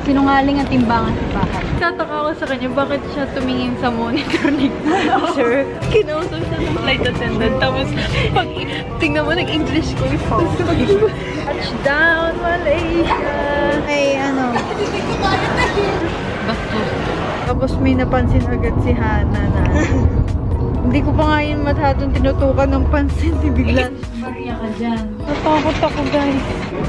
Sinungaling ang timbangan sa bahay. Tataka ako sa kanya, bakit siya tumingin sa monitor ni sir? Kinausap siya ng flight attendant. Tapos, pag tingnan mo, nag-English ko yung phone. Touchdown, Malaysia! Ay, ano? Bastos. Tapos may napansin agad si Hana na hindi ko pa nga yun masyadong tinutukan ng pansin. Bigla. Maria ka dyan. Natakot ako, guys.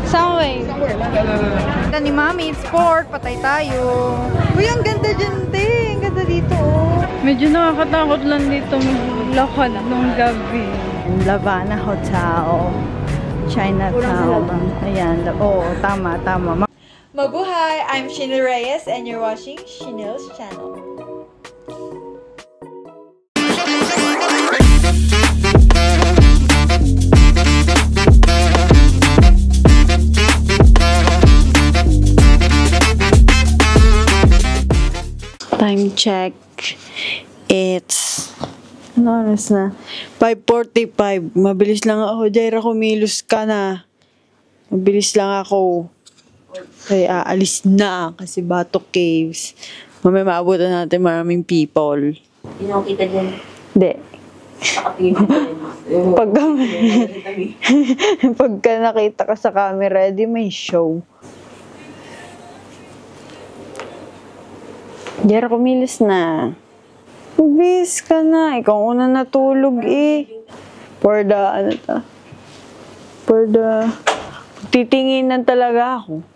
Somewhere. Ganda ni Mami, it's sport. Patay tayo. Uy, ang ganda dyan, te. Ang ganda dito, oh. Medyo nakakatakot lang dito maglakad nung gabi. Lavana Hotel. Chinatown. Ayan. Oo, tama, tama. Mabuhay! I'm Shinel Reyes and you're watching Shinel's channel. Time check. It's ano oras na? 5:45. Mabilis lang ako. Jaira, kumilos ka na. Mabilis lang ako. Kaya aalis na kasi Batok Caves. Mamaya maabutan natin maraming people. Hindi na kita dyan. Hindi. Nakatingin ko dyan. Pagka nakita ka sa camera, di may show. Jera, kumilos na. Bis ka na. Ikaw una natulog eh. For the, ano ta? For the, titinginan talaga ako.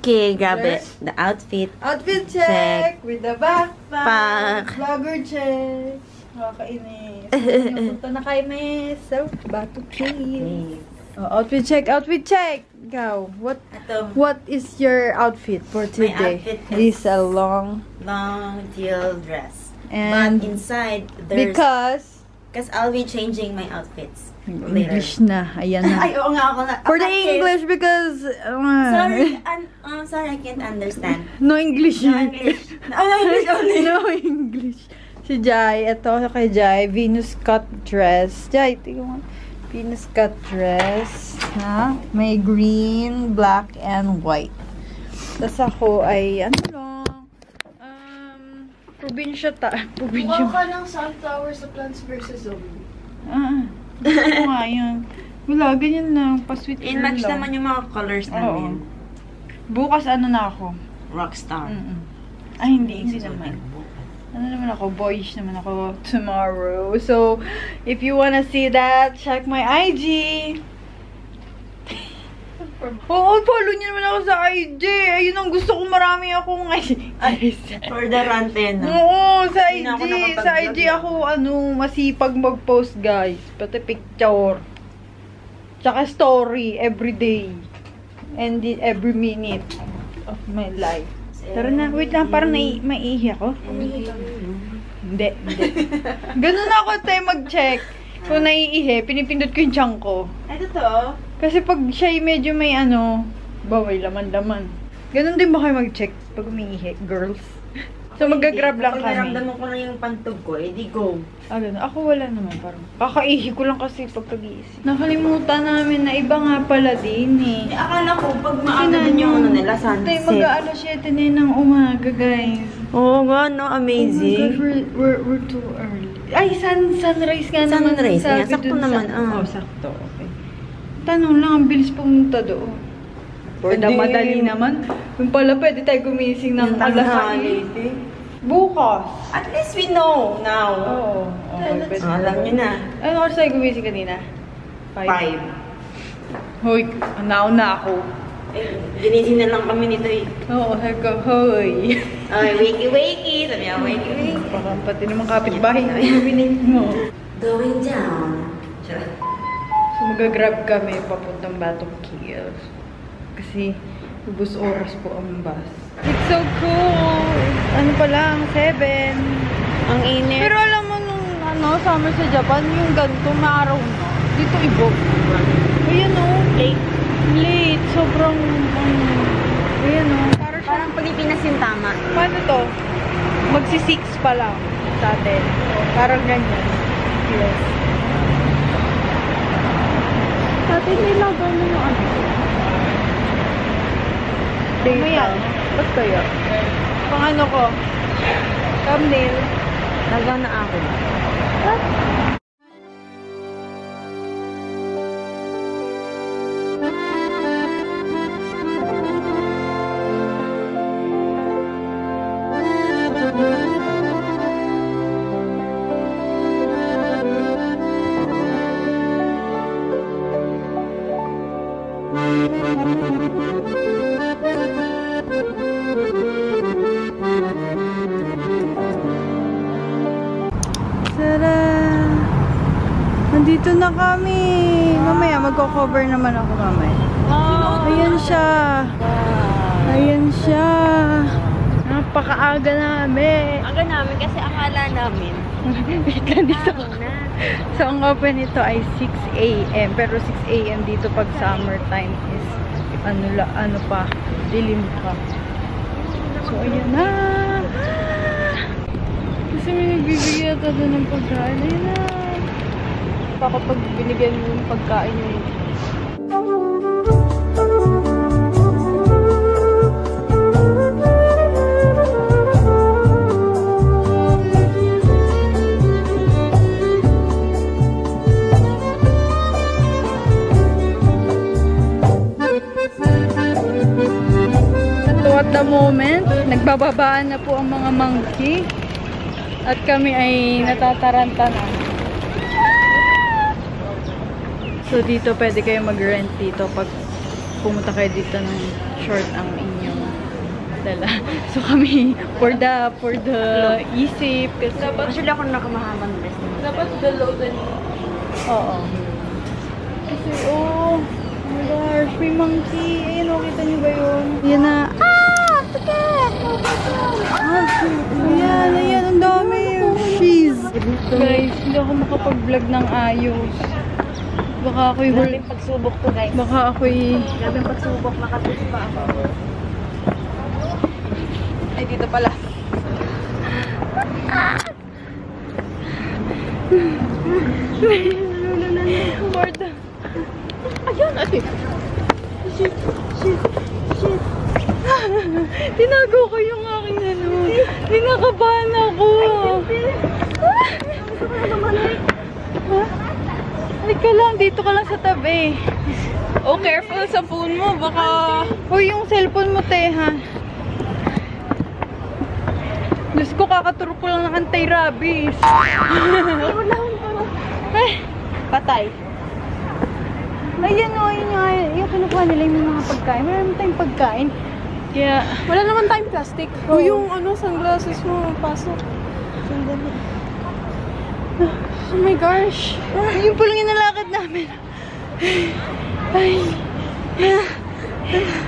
Okay, grab it. The outfit. Outfit check. With the backpack. Vlogger check. Nakakainis. Punta na kayo, miss. So, Batok Caves. Oh, outfit check. Outfit check. Go. What is your outfit for today? My outfit is a long teal dress. And but inside, there's... Because I'll be changing my outfits later. English na. Ayan na. Ay, oo nga ako na. For the English because... Sorry, sorry, I can't understand. No English. No English. No English only. No English. Si Jai, ito kay Jai, Venus cut dress. Jai, tingnan mo. Venus cut dress. Ha? May green, black, and white. Tapos ako ay, ano lang, probinsya Mukha ka ng sunflower sa Plants vs. Zombie. Gusto ko nga yun. Wala, ganyan lang. Pa-sweet girl lang. In-match naman yung mga colors namin. Bukas ano na ako? Rockstar. Ay, hindi naman. Ano naman ako? Boyish naman ako tomorrow. So, if you wanna see that, check my IG. Oo, follow niyo naman ako sa IG. Ayun ang gusto ko, marami akong For the rantena. Oo, sa IG. Sa IG ako, masipag mag-post, guys. Pati picture. Tsaka story, everyday. And every minute of my life. Tara na, wait lang, parang maiihi ako. Hindi. Ganun ako tayo mag-check. Kung naiihi, pinipindot ko yung tiyan ko. Ay, totoo? Kasi pag siya medyo may baway, laman-laman. Ganun din ba kayo mag-check pag umiihi, girls? So, mag-grab lang kami. Pag naramdaman ko na yung pantog ko, edi go. Ganun. Ako wala naman, parang. Kakaihi ko lang kasi pag pag-iisip. Nakalimutan namin na iba nga pala din eh. Akala ko, pag maaga din yung nila, sunset. Tayo mag-aalas 7 na ng umaga, guys. Oo nga, no? Amazing. Oh my God, we're too early. Ay, sunrise nga naman. Sunrise nga, sakto naman. Sakto, okay. Tanong lang, ang bilis pumunta doon. Madali naman. Kung pala pwede tayo gumising ng alas 8. Bukas. At least we know now. Oo. Alam nyo na. Anong oras tayo gumising kanina? 5. Hoy, nauna ako. Eh, ginising na lang kami nito eh. Oo, hoy. Ay, wakey. Sabi niya, wakey. Baka pati naman kapitbahay na ibinig mo. Going down. Sure. So, mag-grab kami papuntang Batong Kills. Kasi, ubus oras po ang bus. It's so cool! Ano pa lang, 7. Ang init. Pero alam mo nung summer sa Japan, yung ganito, maaraw na. Dito ibo. Ayan o. Late. Sobrang, ayan o. Parang Pilipinas yung tama. Paano to? Magsi-6 pa lang sa atin. Parang ganyan. Yes. Sa atin nilabaw na yung ano. Data. Ba't kaya? Pang ano ko? Thumbnail. Lagaw na ako. Nandito na kami. Mamaya, magko-cover naman ako mamaya. Ayan siya. Ayan siya. Napakaaga namin. Aga namin kasi akala namin. Wait lang dito. So, ang open nito ay 6 AM. Pero 6 AM dito pag summertime is ano pa, dilim pa. So, ayan na. Kasi may nagbibigay ata doon ng pagkain. Ayan na. Kapag binigyan mo yung pagkain yung so at the moment, nagbababaan na po ang mga monkey at kami ay natataranta na. So, dito pwede kayo mag-rent dito pag pumunta kayo dito ng short ang inyong dala. So, kami for the isip. Kasi dapat sila ako nakamahabang dress. Dapat below the knee. oo. Kasi, oh my gosh, may monkey. Ayun, kita niyo ba yun? Yan na. Ayan, ang dami. Cheese. Guys, hindi ako makapag-vlog ng ayos. Baka ako'y Grabing pagsubok to, guys. Baka ako'y Grabing pagsubok, makatis pa ako. ay, dito pala. Borda. Ayan, ate. Shit. Tinago ko yung aking ano. Tinakabahan ako. Halika lang, dito ka lang sa tabi. Oh, careful sa phone mo. Baka... Hoy, yung cellphone mo, te, ha? Diyos ko, kakaturok ko lang ng anti-rabies. Patay. Ayan o, yung kinukuha nila yung mga pagkain. Meron tayong pagkain. Kaya, Wala naman tayong plastic. Oh. Yung sunglasses mo, pasok. Sandali. Oh my gosh. yun po lang yung nalakad namin. Ay.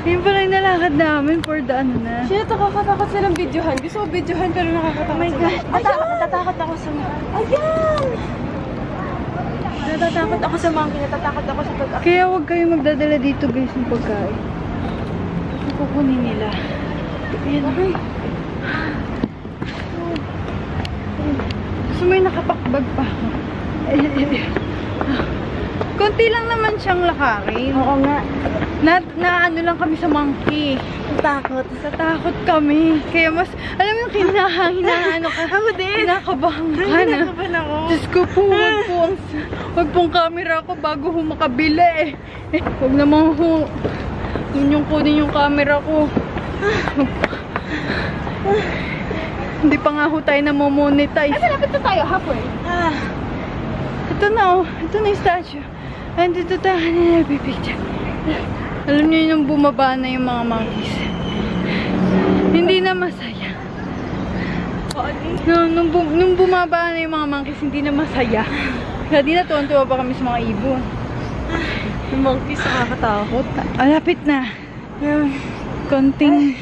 Yun po lang yung nalakad namin for the ano na. Shit, nakakatakot silang videohan. Gusto ko videohan pero nakakatakot. Oh my God. Natatakot ako sa mga... Ayan! Natatakot ako sa monkey. Natatakot ako sa pag... Kaya huwag kayo magdadala dito guys ng pagkain. Kasi kukunin nila. Ayan. Gusto mo yung nakapakbag pa ako. Konti lang naman siyang lakarin. Oo nga. Na ano lang kami sa monkey. Natakot. Natakot kami. Kaya mas, alam mo yung hinaano ka. Ako din. Kinakabahan ka na. Kinakabahan ako. Diyos ko po, wag pong camera ko bago ho makabili eh. Huwag naman ho. Yun yung kunin yung camera ko. Hindi pa nga ho tayo na-monetize. Ay, malapit na tayo, halfway. Ito na oh. Ito na yung statue. Andito tayo kanina nagpipicture. Alam niyo nung bumaba na yung mga monkeys. Hindi na masaya. Nung bumaba na yung mga monkeys, hindi na masaya. Kaya di natuwa pa kami sa mga ibon. Yung monkeys nakakatakot. Lapit na. Konting...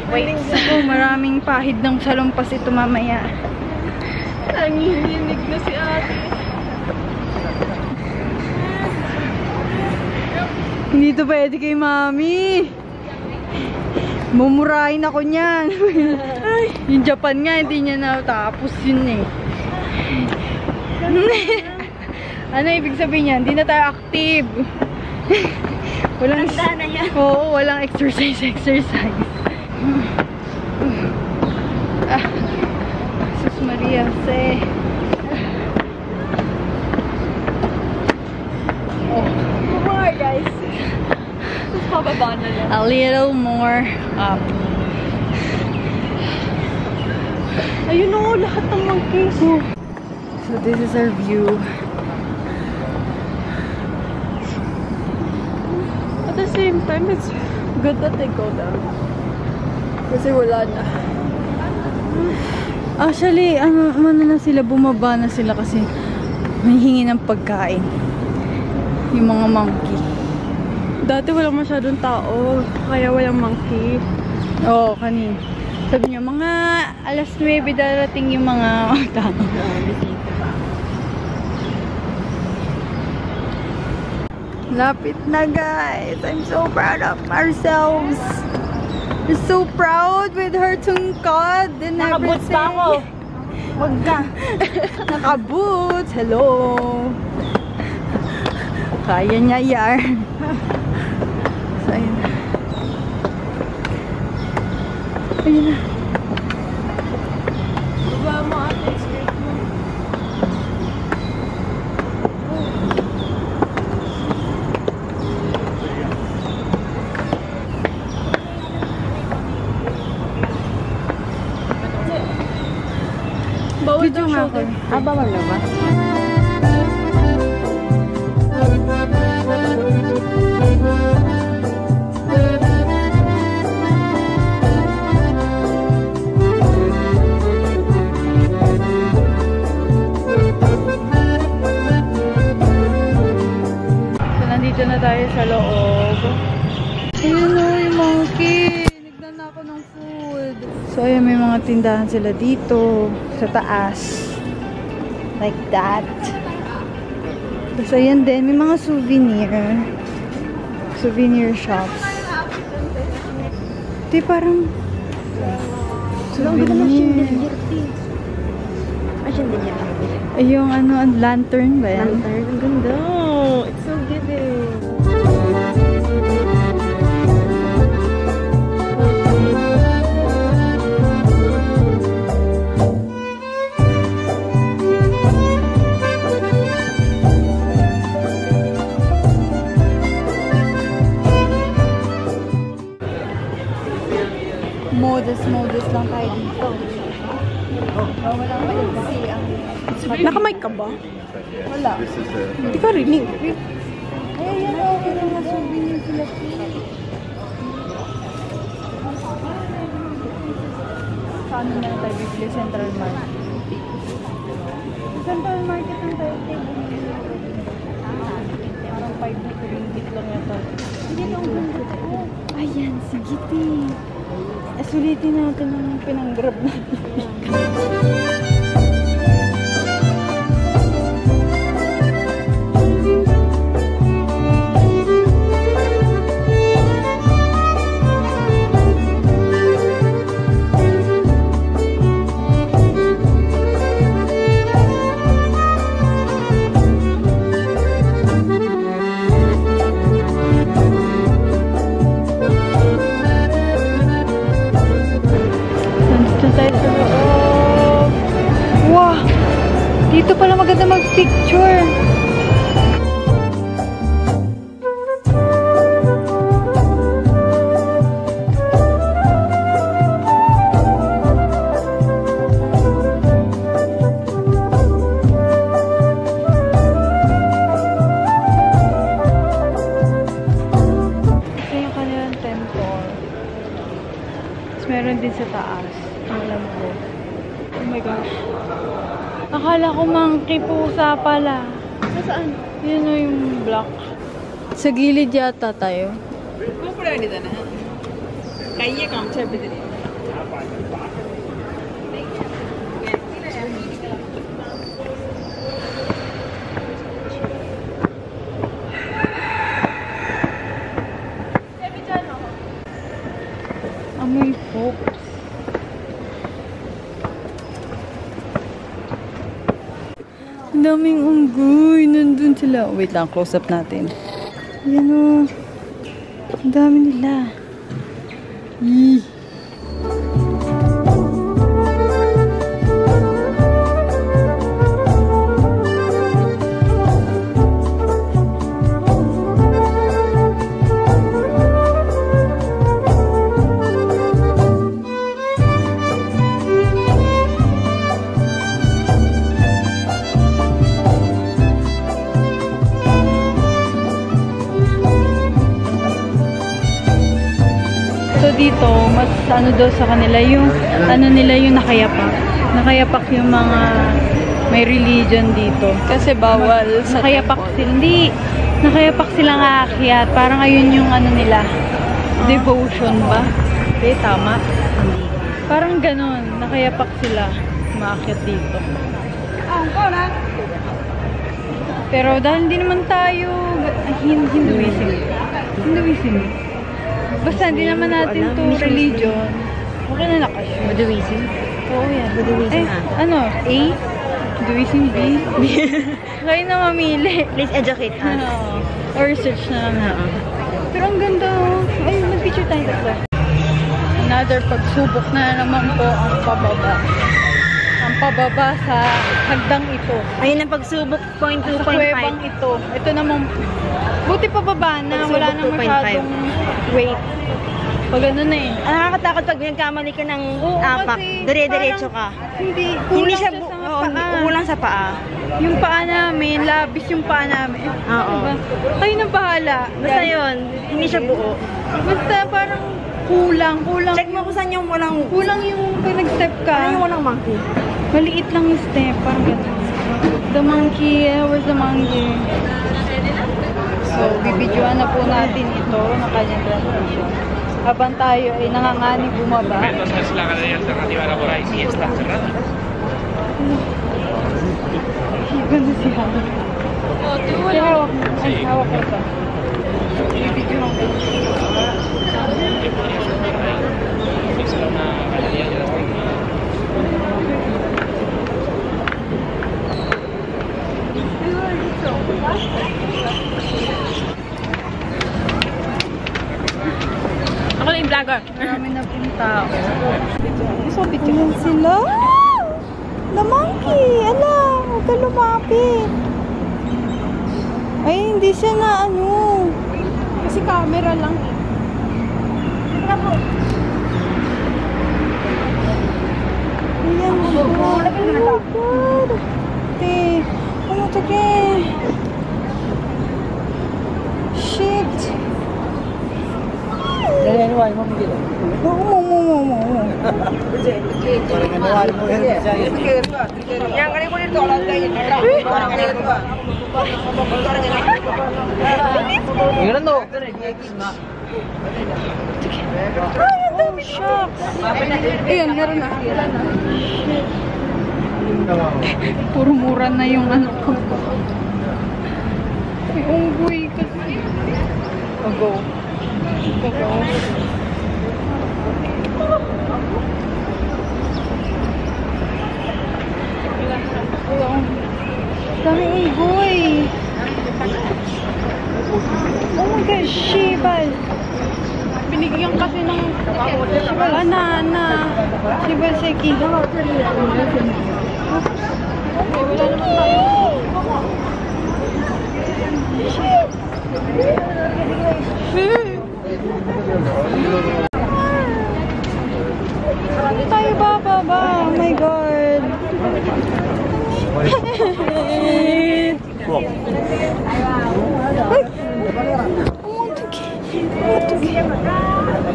Wait. Maraming pahid ng salumpas ito mamaya. Nanginginig na si ate. Hindi to pwede kay mami. Mumurahin ako niyan. Yung Japan nga, hindi niya natapos yun eh. Ano ibig sabihin niyan? Hindi na tayo active. Walang na yan. Oo, walang exercise. Sus Maria, say. More guys. Pababa na lang. A little more up. Ayun o, lahat ng monkeys. So this is our view. At the same time, it's good that they go down. Kasi wala na. Actually, ano na sila, bumaba na sila kasi may hingi ng pagkain. Yung mga monkey. Dati wala masyadong tao, kaya walang monkey. Oo, kanina. Sabi niyo, mga alas 9 darating yung mga tao. Lapit na guys. I'm so proud of ourselves. We're so proud with her tungkod and Nakaboots pa ako. Wag ka. Nakaboots. Hello. Kaya niya yan. So, ayun na. Ayun na. Baba mo ate, skirt mo. Bawal daw shoulder. Bawal na ba? Nandito na tayo sa loob. Ayun o, yung monkey. Nagdan ako ng food. So, ayun, may mga tindahan sila dito. Sa taas. Like that. Tapos, ayan din. May mga souvenir. Souvenir shops. Ito parang... souvenir. Ay, yung ano, lantern ba yan? Lantern. Ang ganda. It's so giving. Modest lang tayo dito. Walang fancy ang... Nakamike ka ba? Wala. Hindi ka rinig. Ay, yan o. May mga souvenir sila. Saan na tayo bibili? Central Market. Central Market ang tayo. Parang 5 ringgit lang yata. Hindi lang ringgit. Ayan, sige ti. Sulitin natin ang pinang-grab natin. Dito pala maganda mag-picture. din sa taas. Alam ko. Oh my gosh. Akala ko monkey pusa pala. Saan? Yun o yung block. Sa gilid yata tayo. Kaya kam sabi din. Amoy hopes. Ang daming unggoy. Nandun sila. Wait lang, close up natin. Yan o. Ang dami nila. Yee. Dito, mas ano daw sa kanila, yung ano nila yung nakayapak. Nakayapak yung mga may religion dito. Kasi bawal sa nakayapak sila. Hindi, nakayapak silang aakyat. Parang ayun yung ano nila. Devotion ba? Okay, tama. Parang ganun. Nakayapak sila maakyat dito. Pero dahil hindi naman tayo Hinduism. Basta hindi naman natin to religion. Okay na nakasya. Buddhism? Oo yan. Buddhism Ano? A? Hinduism B? Kayo na mamili. Please educate us. Or research na lang. Pero ang ganda. Ay, nag-picture tayo dito. Another pagsubok na naman po ang pababa. Ang pababa sa hagdang ito. Ayun ang pagsubok, 0.2.5. Sa kuwebang ito. Ito naman, buti pababa na, wala na masyadong weight. Pag ano na eh. Nakakatakot pag nagkamali ka ng apak. Dire-diretso ka. Hindi siya sa paa. Kulang sa paa. Yung paa namin, labis yung paa namin. Oo. Diba? Kayo na bahala. Basta yun, hindi siya buo. Basta parang kulang. Check mo kung saan yung walang... Kulang yung pag nag-step ka. Ano yung walang monkey? Maliit lang yung step. Parang gano'n. The monkey, where's the monkey? So, bibidyoan na po natin ito ng kanyang transition. Habang tayo ay nanganganig bumaba. Entonces la galería alternativa de la por ahí sí está cerrada. Ganda si Hana. Pero hawak mo. Ay, hawak ko ito. Bibidyoan ko. Esa era una galería ya la tengo. Ako na yung vlogger. Marami na pong tao. Ayan sila. The monkey. Ala, huwag ka lumapit. Ay, hindi siya na ano. Kasi camera lang. Ayan, oh God. Te, ano to ke? Shit. Ay, ang dami shucks. Ayan, meron na. Puro mura na yung ano ko. May unggoy kasi. Go. Dami unggoy. Oh my gosh, shibal. Binigyan kasi ng shibal. Shibal seki. Wala naman tayo. Shit. Ano tayo bababa? Oh my God.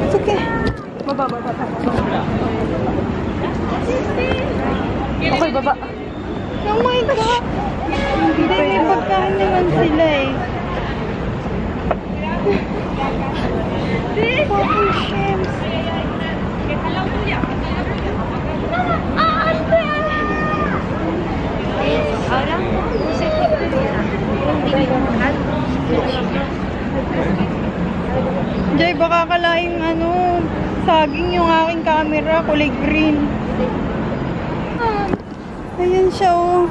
It's okay. Baba. baba. Oh my God! Hindi, may pagkain naman sila eh. Fucking shrimps. Jay, baka kalaing ano, saging yung aking camera, kulay green. Ayan siya oh.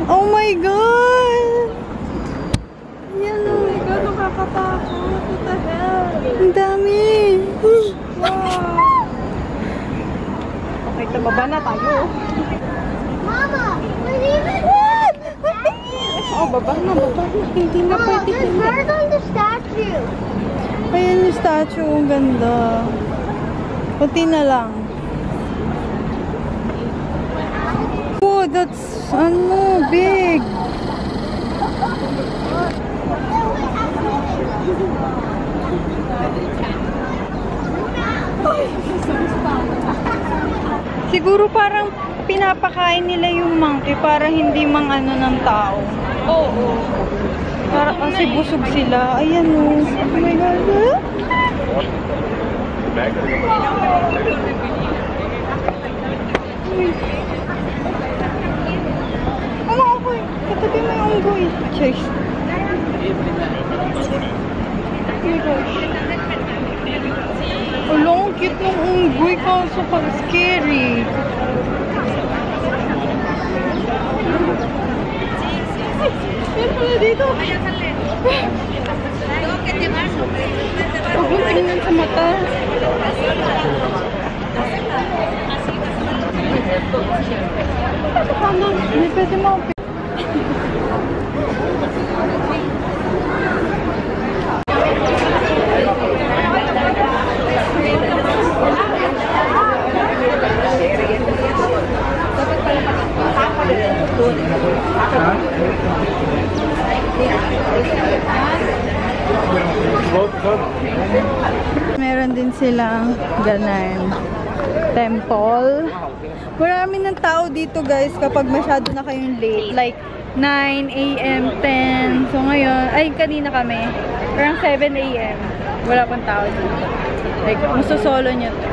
Oh my God! Yan o. Oh my God, nakakatakot. What the hell? Ang dami. Wow. Okay, tumaba na tayo. Mama, believe it? What? Oh, baba na. Hindi na pwede. There's birds on the statue. Ayan yung statue. Ang ganda. Kunti na lang. Oh, that's, ano, big. Siguro parang pinapakain nila yung monkey para hindi mang ano ng tao. Oo. Para kasi busog sila. Ayan o. Oh my God. Ano ako eh? Katabi mo yung unggoy. Chase. Oh my gosh. Alam, ang cute ng unggoy kaso pag scary. Yan pala dito. Huwag mong tingnan sa mata. Paano? Hindi pwede mo. Meron din silang ganun temple. Marami ng tao dito guys kapag masyado na kayong late. Like 9 AM, 10. So ngayon, ay kanina kami. Parang 7 AM. Wala pang tao dito. Like, masosolo nyo to.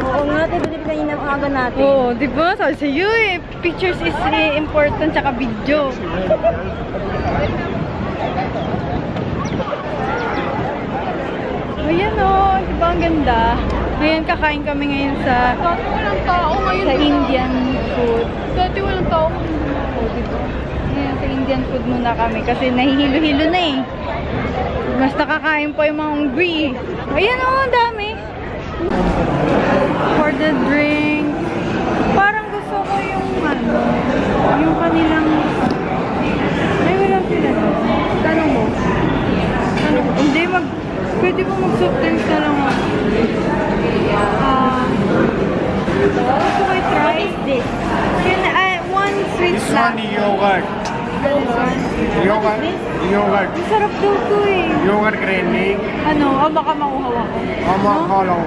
Oo nga, diba kanina ang aga natin? Oo, di ba? Sabi sa'yo eh. Pictures is really important, tsaka video. Ayan o, di ba ang ganda? Ngayon kakain kami ngayon sa Walang tao ngayon. sa Indian food. Dati walang tao. Oo, di ba? Ngayon sa Indian food muna kami kasi nahihilo-hilo na eh. Mas nakakain pa yung mga unggoy. Ayan o, ang dami. For the drink, parang gusto ko yung ano, yung kanilang, ay wala sila. Tanong mo. Hindi, pwede mo mag-soft drinks na lang ako. Gusto ko i-try this. One sweet This one yogurt. Yogurt. Ang sarap daw to eh. Yogurt graining. Ano, baka mauhaw ako. Hollow.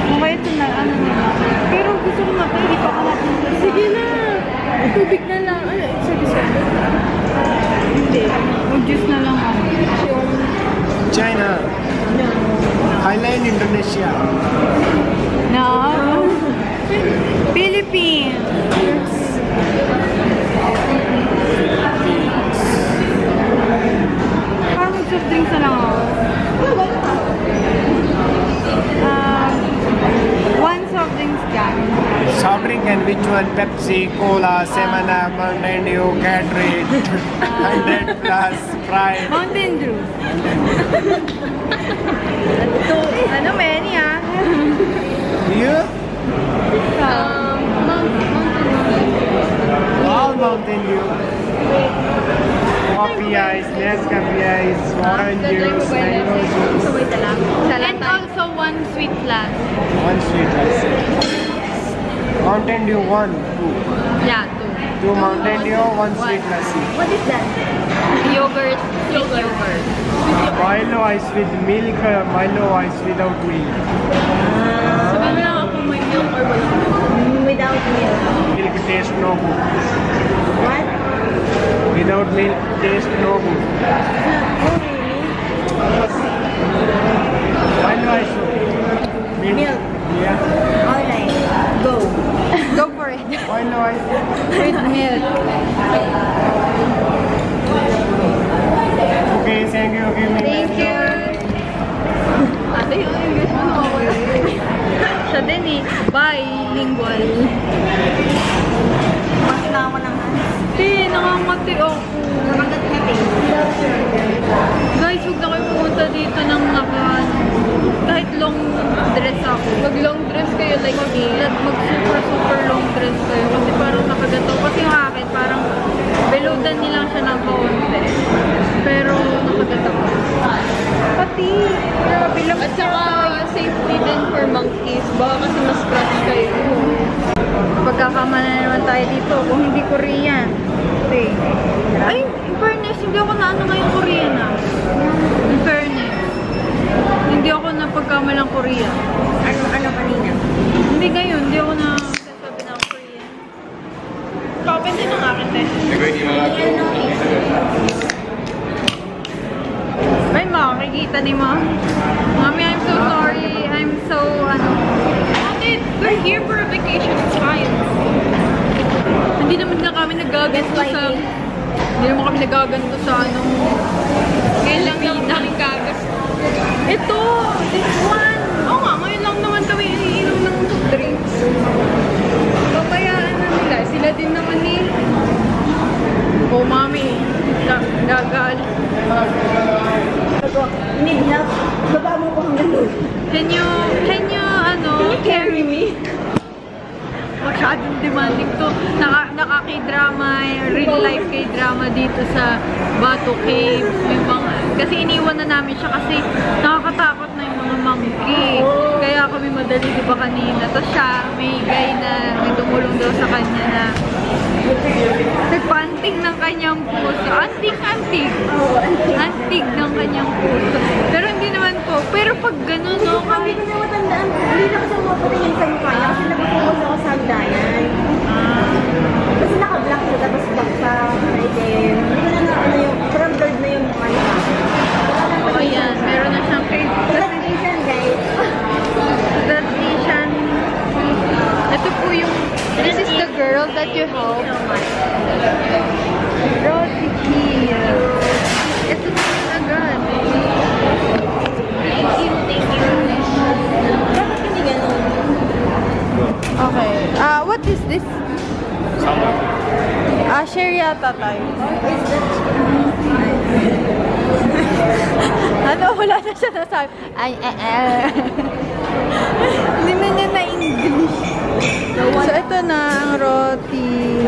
Okay, ito na, ano na lang. Pero gusto ko natin, hindi pa ako natin. Sige na. Tubig na lang. Ano, sige. Hindi. Mag-juice na lang ako. China. Thailand, Indonesia. No. Philippines. Parang mag-soft drinks na lang ako. One soft drinks ka. Soft drink and which one? Pepsi, Cola, 7-Up, Mountain Dew, Gatorade, 100 plus, Sprite. Mountain Dew. Ano, many ah? You? All Mountain Dew. Coffee ice, Nescafe ice, orange juice, mango juice. And also one sweet plus. One sweet ice. Mountain Dew 1, 2. Yeah, two. 2 Mountain Dew, 1 sweet lassi. What is that? Yogurt. Yogurt. Milo ice with milk, Milo ice without milk. Sabi mo lang ako may milk or wala. Without milk. Milk taste no good. What? Without milk taste no good. Oh, really? Milo ice. Milk. Yeah. Alright. Go. Go for it. Milo ice. With milk. Okay, thank you. Give me. Thank you. Ate, yung English mo na ako. Siya din eh. Bilingual. Mas na ako ng hands. Nakangati ako. Nakagat-ngati. Guys, huwag na kayo pumunta dito ng kahit long dress ako. Mag long dress kayo like me. Mag-super long dress kayo. Kasi parang nakagato. Kasi yung akin, parang below-dan nilang siya ng konti. Pero nakagato. Pati, grabe lang. At saka safety din for monkeys. Baka kasi mas-scratch kayo. Pagkakama na naman tayo dito kung hindi Korean. Okay. Ay, in fairness, hindi ako na ano ngayong Korean ah. In fairness. Hindi ako na pagkamalang Korean. Ano kanina? Hindi ngayon, hindi ako na sasabi na Korean. Open din ang akin eh. Ay, makakikita ni Ma. Mami, I'm so sorry. I'm so, We're here for a vacation. It's fine. hindi naman na kami nagaganto sa... Hindi naman kami nagaganto sa Ngayon lang namin gagas. Ito! This one! Oo nga, ngayon lang naman kami iniinom ng drinks. Pabayaan na nila. Sila din naman eh. Oh, Mami. Gagal. Need help? Baba mo ko hanggang doon. Can you, Can you carry me? masyadong demanding to. Naka-K-drama, real life K-drama dito sa Bato Caves. May mga, kasi iniwan na namin siya kasi nakakatakot na yung mga monkey. Kaya kami madali, di ba kanina. Tapos siya, may guy na may tumulong daw sa kanya na nagpanting ng kanyang puso. Antig-antig. Antig ng kanyang puso. Pero hindi naman po. Pero pag gano'n, no, kami... Hindi ko na matandaan. Hindi na kasi mapatingin sa mukha niya kasi nagpupunta ako sa hagdanan. Kasi naka-black na tapos black pa. Hindi ko na ano yung, parang blurred na yung mukha niya. Oh, yan. Meron na siyang Presentation, guys. presentation. Ito po yung... This is the girl that you help. Roti Kia. Ito na yung agad. Thank you. Bakit hindi ganun? Okay. What is this? Share yata tayo. Ano? Wala na siya nasabi. Hindi na niya na English. So, ito na ang roti.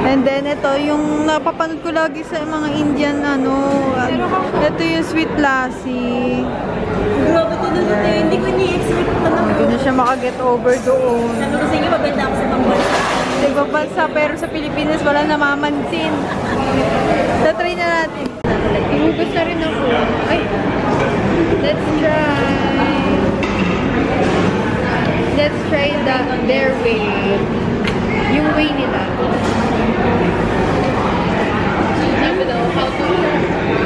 And then, ito yung napapanood ko lagi sa mga Indian, ito yung sweet lassi. Grabe ko na dito. Hindi ko ni-expect pa na. Hindi na siya makaget over doon. Sabi ko sa inyo, mabenta ako sa pambansa. Sa ibang bansa, pero sa Pilipinas, wala namamansin. Tatry na natin. Ihugas na rin ako. Ay! Let's try their way. Yung way nila.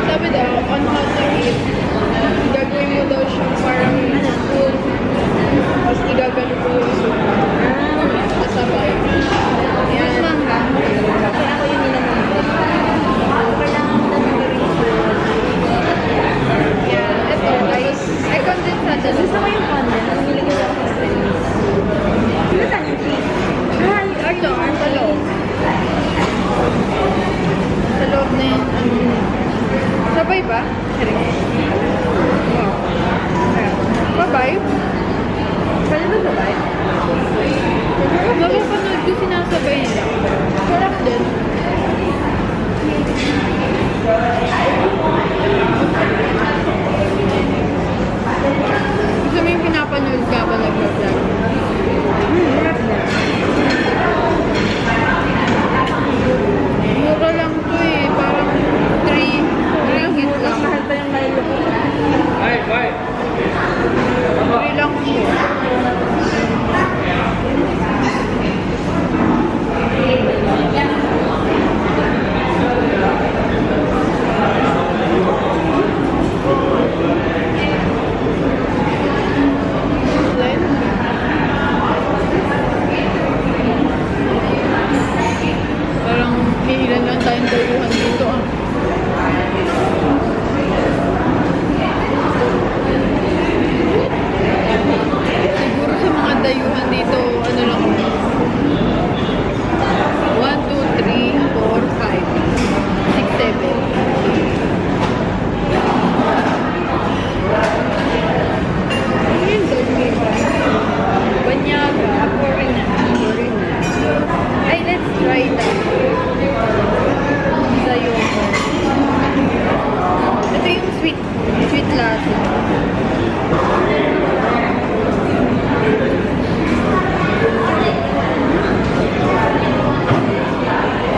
Sabi daw, on how to eat. Gagawin mo daw siyang parang spoon. Tapos igagano ko yung soup. Kasabay. Yan lang ka. Kaya ako yung nilaman ko. Kailangan mo na Yeah, ito. I condensed na. gusto ko yung content. Ang nilagay ko ako sa inyo. Sino saan yung cheese? Ito, ang talong.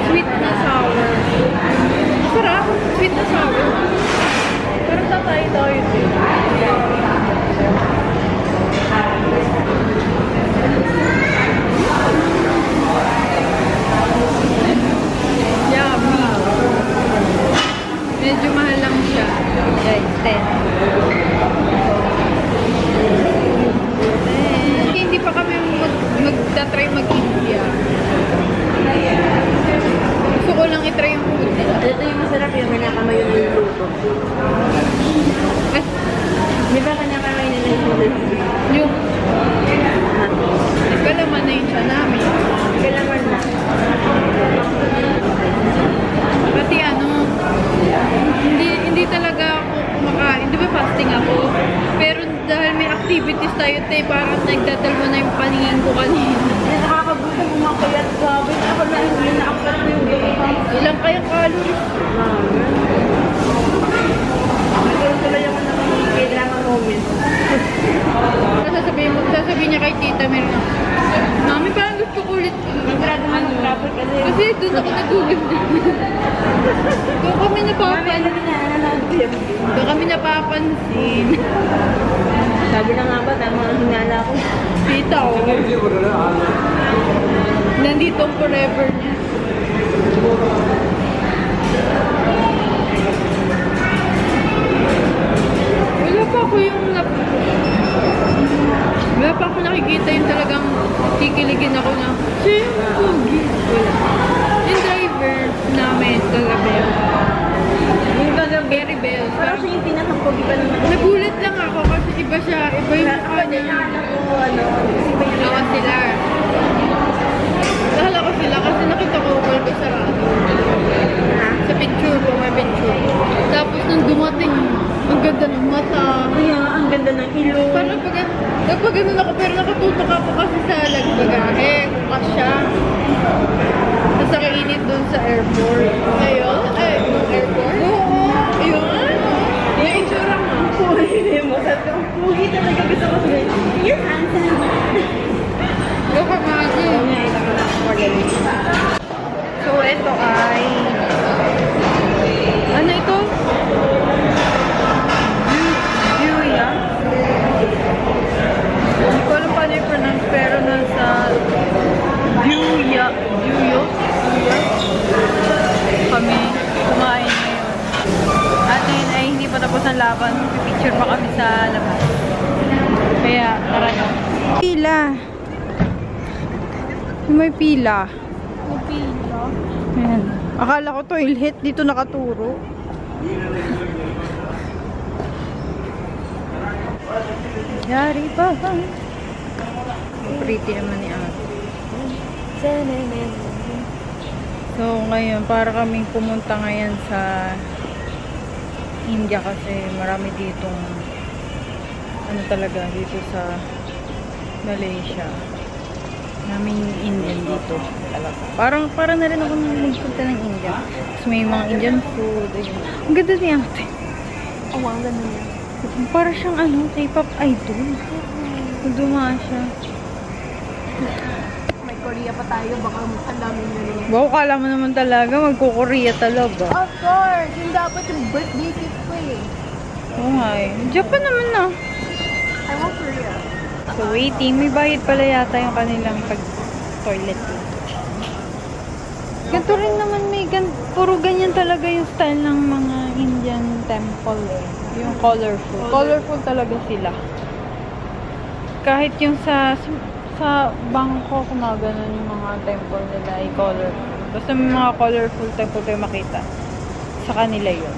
Sweet na sour. Sarap. Sweet na sour. Parang tatay tayo din. Yummy. Medyo mahal lang siya. Guys, 10. Hindi pa kami magta-try mag-India. Gusto ko lang i-try yung food nila. Ito yung masarap yung kanya-kamay yung luto. Di ba kanya-kamay nila yung luto? Yung kalaman na yun siya namin. Kailangan na. Kasi ano, hindi talaga ako kumakain. Di ba fasting ako? Pero dahil may activities tayo, parang nagdadal mo na yung paningin ko kanina. Nakakabuta mo mga kayat gabi. Ako na hindi na-upload mo yung gabi. Ilang kayang calories? Tuloy ako na kailangan moment. Sasabihin niya kay Tita Merna, Mami, parang gusto ko ulit. Magrado man ng rapper Kasi doon ako natulog na. Doon kami napapansin. Doon kami napapansin. Sabi na nga ba, tama ang hinala ko. Tita ko. Nandito ang forever niya. Wala pa ako nakikita yung talagang kikiligin ako na siya yung pogi. Wala. Yung driver namin kagabi. Yung kagabi, very bell. Parang siya yung pinakapogi pa naman. Nagulat lang ako kasi iba siya. Iba yung mukha niya. Nawa sila. Nahala ko sila kasi nakita ko ko sarado. Sa picture ko, may picture. Tapos nung dumating, ang ganda ng mata. Kaya, ang ganda ng ilong. Parang pag ganun ako, pero nakatutok ako kasi sa lagbagahe. Kukas siya. Tapos nakainit dun sa airport. Ayun? Ay, yung airport? Oo. Ayun. Yung itsura mo. Puhi mo. Sabi ko, puhi talaga gusto ko sila. You're handsome. Yung kamagi. So, ito ay... Ano ito? Yuya. Hindi ko alam paano yung pronounce, pero nasa Yuya. Yuyo. Kami kumain ngayon. At ngayon ay hindi pa tapos ang laban. Picture pa kami sa labas. Kaya, tara na. Pila. May pila. May pila. Ayan. Akala ko toilet. Dito nakaturo. Yari pa. Pretty naman ni Ate. So, ngayon, para kaming pumunta ngayon sa India kasi marami ditong ano talaga, dito sa Malaysia. Naming Indian dito talaga. Parang na rin ako magpunta ng India. Tapos may mga Indian food. Ayun. Ang ganda ni Ate. Oh, ang ganda niya. Para siyang ano, K-pop idol. Dumaan siya. May Korea pa tayo, baka ang dami nyo rin. Wow, kala mo naman talaga, magko-Korea talaga. Of course! Yung dapat yung birthday gift ko eh. Oo nga eh. Japan naman na. I want Korea. So waiting, may bayad pala yata yung kanilang pag-toilet. Ganito rin naman, puro ganyan talaga yung style ng mga Indian temple eh. Yung colorful. Colorful talaga sila. Kahit yung sa Bangkok, mga ganun yung mga temple nila ay colorful. Basta may mga colorful temple kayo makita. Sa kanila yun.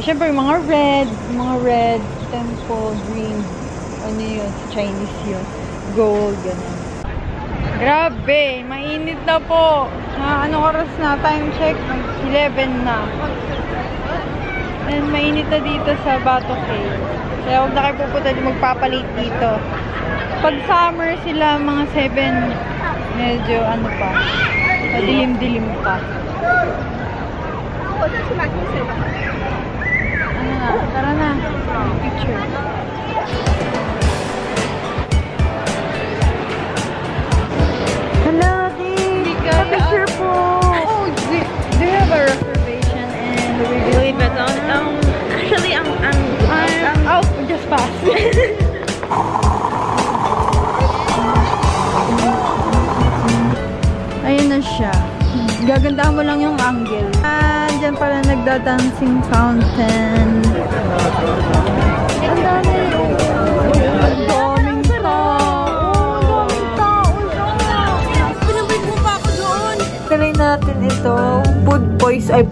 Siyempre, mga red temple, green, ano yun, Chinese yun. Gold, ganun. Grabe, mainit na po. Anong oras na? Time check, 11 na. And mainit na dito sa Bato Cave. Kaya huwag na kayo pupunta magpapalit dito. Pag summer sila, mga 7, medyo ano pa, madilim-dilim pa. Ano na. Tara na. Picture. Hello, Di. Picture po. Oh, do you have a reservation in Louis Vuitton? Actually, Oh, just pass. Ayun na siya. Gagandahan mo lang yung angle. Diyan pala nagda-dancing fountain. Ang dami. Ang daming tao. Pinabalik mo pa ako doon. Tuloy natin ito. Food poison.